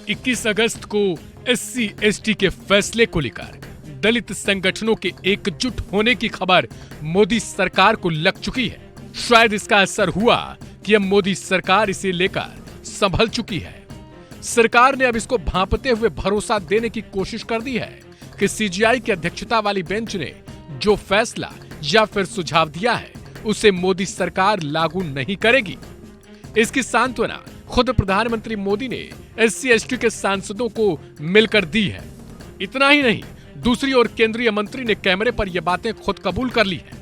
21 अगस्त को SC/ST के फैसले को लेकर दलित संगठनों के एकजुट होने की खबर मोदी सरकार को लग चुकी है। शायद इसका असर हुआ कि अब मोदी सरकार इसे लेकर संभल चुकी है। सरकार ने अब इसको भांपते हुए भरोसा देने की कोशिश कर दी है कि CGI की अध्यक्षता वाली बेंच ने जो फैसला या फिर सुझाव दिया है उसे मोदी सरकार लागू नहीं करेगी। इसकी सांत्वना खुद प्रधानमंत्री मोदी ने SC/ST के सांसदों को मिलकर दी है। इतना ही नहीं, दूसरी ओर केंद्रीय मंत्री ने कैमरे पर यह बातें खुद कबूल कर ली हैं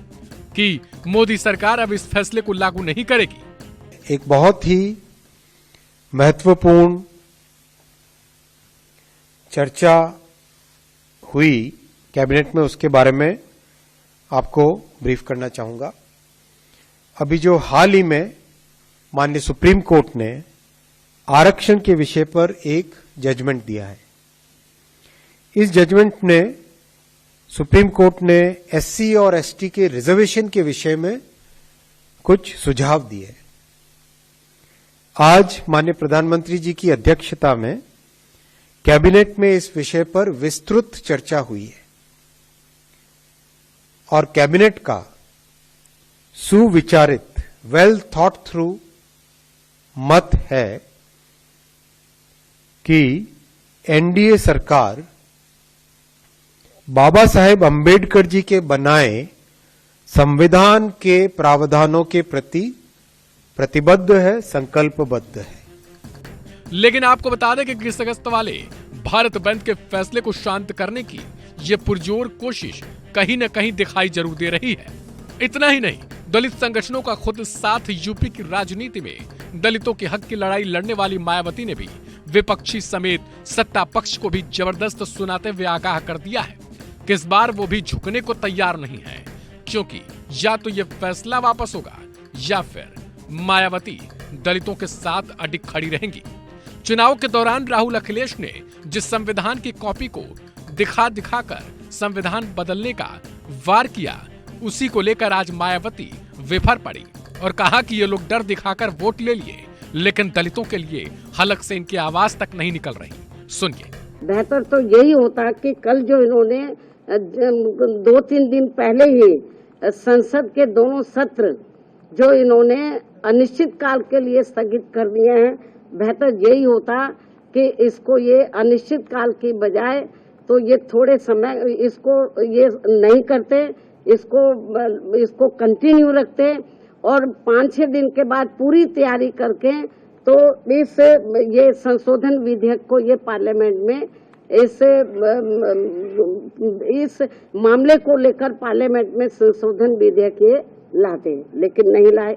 कि मोदी सरकार अब इस फैसले को लागू नहीं करेगी। एक बहुत ही महत्वपूर्ण चर्चा हुई कैबिनेट में, उसके बारे में आपको ब्रीफ करना चाहूंगा। अभी जो हाल ही में माननीय सुप्रीम कोर्ट ने आरक्षण के विषय पर एक जजमेंट दिया है। इस जजमेंट ने सुप्रीम कोर्ट ने SC और ST के रिजर्वेशन के विषय में कुछ सुझाव दिए। आज माननीय प्रधानमंत्री जी की अध्यक्षता में कैबिनेट में इस विषय पर विस्तृत चर्चा हुई है और कैबिनेट का सुविचारित वेल थॉट थ्रू मत है कि NDA सरकार बाबा साहेब अंबेडकर जी के बनाए संविधान के प्रावधानों के प्रति प्रतिबद्ध है, संकल्पबद्ध है। लेकिन आपको बता दें कि 21 अगस्त वाले भारत बंद के फैसले को शांत करने की ये पुरजोर कोशिश कहीं न कहीं दिखाई जरूर दे रही है। इतना ही नहीं, दलित संगठनों का खुद साथ यूपी की राजनीति में दलितों के हक की लड़ाई लड़ने वाली मायावती ने भी विपक्षी समेत सत्ता पक्ष को भी जबरदस्त सुनाते हुए आगाह कर दिया है कि इस बार वो भी झुकने को तैयार नहीं है, क्योंकि या तो ये फैसला वापस होगा या फिर मायावती दलितों के साथ अडिग खड़ी रहेंगी। चुनाव के दौरान राहुल अखिलेश ने जिस संविधान की कॉपी को दिखा दिखाकर संविधान बदलने का वार किया, उसी को लेकर आज मायावती विफर पड़ी और कहा कि ये लोग डर दिखाकर वोट ले लिए, लेकिन दलितों के लिए हलक से इनकी आवाज तक नहीं निकल रही। सुनिए। बेहतर तो यही होता कि कल जो इन्होंने 2-3 दिन पहले ही संसद के दोनों सत्र जो इन्होंने अनिश्चित काल के लिए स्थगित कर दिए हैं, बेहतर यही होता कि इसको ये अनिश्चित काल की बजाय तो ये थोड़े समय इसको ये नहीं करते, इसको कंटिन्यू रखते और 5-6 दिन के बाद पूरी तैयारी करके तो ये संशोधन विधेयक को ये पार्लियामेंट में इस मामले को लेकर पार्लियामेंट में संशोधन विधेयक ये लाते, लेकिन नहीं लाए।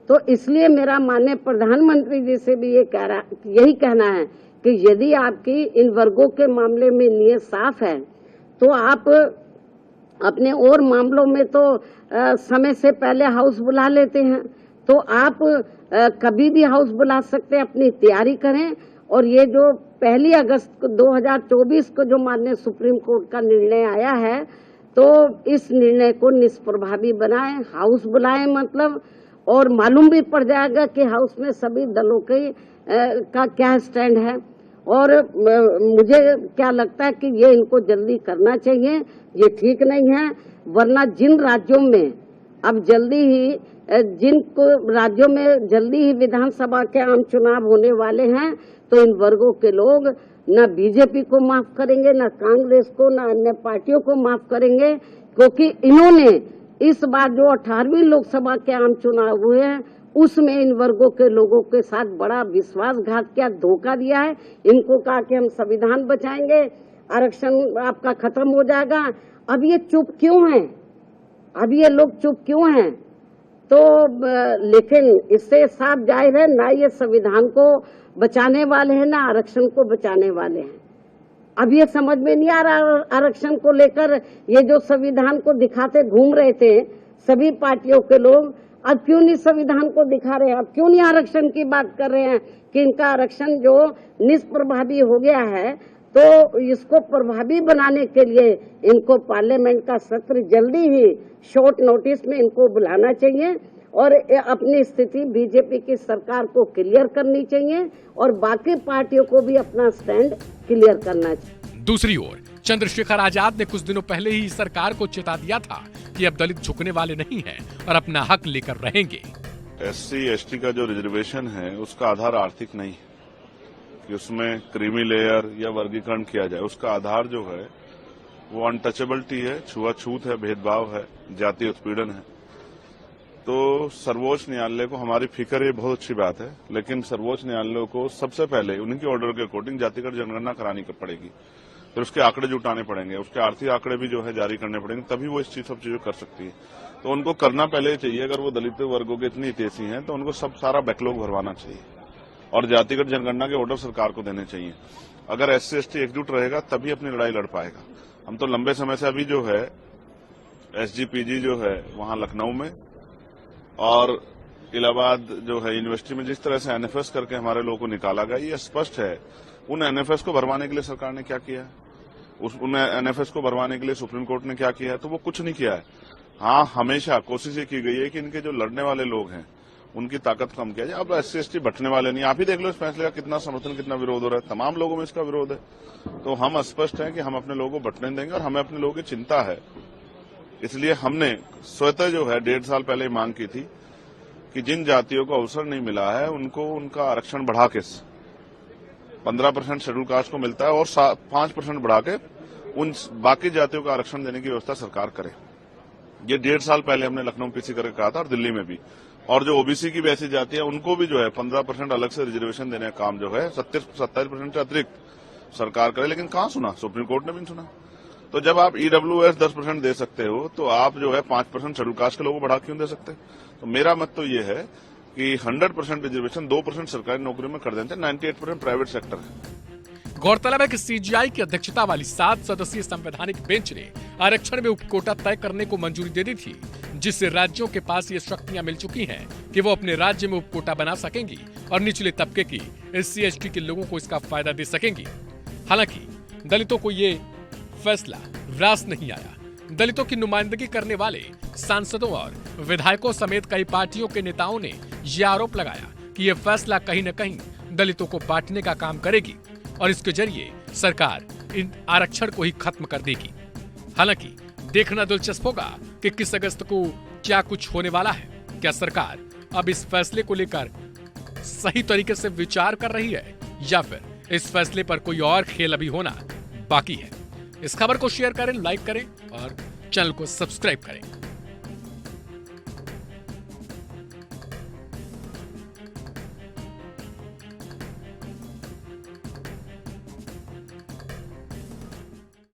तो इसलिए मेरा माननीय प्रधानमंत्री जी से भी यही कहना है कि यदि आपकी इन वर्गों के मामले में नीयत साफ है तो आप अपने और मामलों में तो समय से पहले हाउस बुला लेते हैं, तो आप कभी भी हाउस बुला सकते हैं, अपनी तैयारी करें। और ये जो 1 अगस्त 2024 को जो माननीय सुप्रीम कोर्ट का निर्णय आया है, तो इस निर्णय को निष्प्रभावी बनाएं, हाउस बुलाएं मतलब, और मालूम भी पड़ जाएगा कि हाउस में सभी दलों का क्या स्टैंड है। और मुझे क्या लगता है कि ये इनको जल्दी करना चाहिए, ये ठीक नहीं है। वरना जिन राज्यों में अब राज्यों में जल्दी ही विधानसभा के आम चुनाव होने वाले हैं, तो इन वर्गों के लोग न बीजेपी को माफ करेंगे, न कांग्रेस को, न अन्य पार्टियों को माफ करेंगे, क्योंकि इन्होंने इस बार जो 18वीं लोकसभा के आम चुनाव हुए हैं उसमें इन वर्गों के लोगों के साथ बड़ा विश्वासघात किया, धोखा दिया है। इनको कहा कि हम संविधान बचाएंगे, आरक्षण आपका खत्म हो जाएगा। अब ये चुप क्यों हैं? अब ये लोग चुप क्यों हैं? तो लेकिन इससे साफ जाहिर है, ना ये संविधान को बचाने वाले हैं, ना आरक्षण को बचाने वाले हैं। अब ये समझ में नहीं आ रहा आरक्षण को लेकर ये जो संविधान को दिखाते घूम रहे थे सभी पार्टियों के लोग, अब क्यों नहीं संविधान को दिखा रहे हैं? अब क्यों नहीं आरक्षण की बात कर रहे हैं कि इनका आरक्षण जो निष्प्रभावी हो गया है, तो इसको प्रभावी बनाने के लिए इनको पार्लियामेंट का सत्र जल्दी ही शॉर्ट नोटिस में इनको बुलाना चाहिए और अपनी स्थिति बीजेपी की सरकार को क्लियर करनी चाहिए और बाकी पार्टियों को भी अपना स्टैंड क्लियर करना चाहिए। दूसरी ओर चंद्रशेखर आजाद ने कुछ दिनों पहले ही सरकार को चेता दिया था कि अब दलित झुकने वाले नहीं हैं और अपना हक लेकर रहेंगे। SC ST का जो रिजर्वेशन है उसका आधार आर्थिक नहीं है कि उसमें क्रीमी लेयर या वर्गीकरण किया जाए। उसका आधार जो है वो अनटचेबिलिटी है, छुआछूत है, भेदभाव है, जातीय उत्पीड़न है। तो सर्वोच्च न्यायालय को हमारी फिक्र, ये बहुत अच्छी बात है, लेकिन सर्वोच्च न्यायालय को सबसे पहले उनके ऑर्डर के अकॉर्डिंग जातिगत जनगणना करानी पड़ेगी, फिर उसके आंकड़े जुटाने पड़ेंगे, उसके आर्थिक आंकड़े भी जो है जारी करने पड़ेंगे, तभी वो इस सब चीजों कर सकती है। तो उनको करना पहले चाहिए, अगर वो दलित वर्गों के इतनी हितैषी हैं तो उनको सब सारा बैकलॉग भरवाना चाहिए और जातिगत जनगणना के ऑर्डर सरकार को देने चाहिए। अगर SC ST एकजुट रहेगा तभी अपनी लड़ाई लड़ पाएगा। हम तो लंबे समय से अभी जो है SGPG जो है वहां लखनऊ में और इलाहाबाद जो है यूनिवर्सिटी में जिस तरह से NFS करके हमारे लोगों को निकाला गया, ये स्पष्ट है उन NFS को भरवाने के लिए सरकार ने क्या किया है, उन NFS को भरवाने के लिए सुप्रीम कोर्ट ने क्या किया है, तो वो कुछ नहीं किया है। हाँ, हमेशा कोशिश ये की गई है कि इनके जो लड़ने वाले लोग हैं उनकी ताकत कम किया जाए। अब SC ST बटने वाले नहीं, आप ही देख लो इस फैसले का कितना समर्थन, कितना विरोध हो रहा है, तमाम लोगों में इसका विरोध है। तो हम स्पष्ट हैं कि हम अपने लोगों को बटने देंगे और हमें अपने लोगों की चिंता है। इसलिए हमने स्वतः जो है 1.5 साल पहले मांग की थी कि जिन जातियों को अवसर नहीं मिला है उनको उनका आरक्षण बढ़ा के 15% शेड्यूल कास्ट को मिलता है और 5% बढ़ा के उन बाकी जातियों का आरक्षण देने की व्यवस्था सरकार करे। ये 1.5 साल पहले हमने लखनऊ PC करके कहा था और दिल्ली में भी। और जो OBC की भी ऐसी जाति है उनको भी जो है 15% अलग से रिजर्वेशन देने का काम जो है 27% से अतिरिक्त सरकार करे, लेकिन कहाँ सुना, सुप्रीम कोर्ट ने भी नहीं सुना। तो जब आप EWS 10% दे सकते हो तो आप जो है 5% शेड्यूल कास्ट के लोगों को बढ़ा क्यों दे सकते? तो मेरा मत तो ये है कि 100% रिजर्वेशन 2% सरकारी नौकरी में कर देते, 98% प्राइवेट सेक्टर है। गौरतलब है कि CGI की अध्यक्षता वाली 7 सदस्यीय संवैधानिक बेंच ने आरक्षण में उपकोटा तय करने को मंजूरी दे दी थी, जिससे राज्यों के पास ये शक्तियां मिल चुकी हैं कि वो अपने राज्य में उपकोटा बना सकेंगी और निचले तबके की SC ST के लोगों को इसका फायदा दे सकेंगी। हालांकि दलितों को ये फैसला रास नहीं आया। दलितों की नुमाइंदगी करने वाले सांसदों और विधायकों समेत कई पार्टियों के नेताओं ने यह आरोप लगाया कि यह फैसला कहीं न कहीं दलितों को बांटने का काम करेगी और इसके जरिए सरकार इन आरक्षण को ही खत्म कर देगी। हालांकि देखना दिलचस्प होगा कि किस अगस्त को क्या कुछ होने वाला है। क्या सरकार अब इस फैसले को लेकर सही तरीके से विचार कर रही है या फिर इस फैसले पर कोई और खेल अभी होना बाकी है? इस खबर को शेयर करें, लाइक करें और चैनल को सब्सक्राइब करें।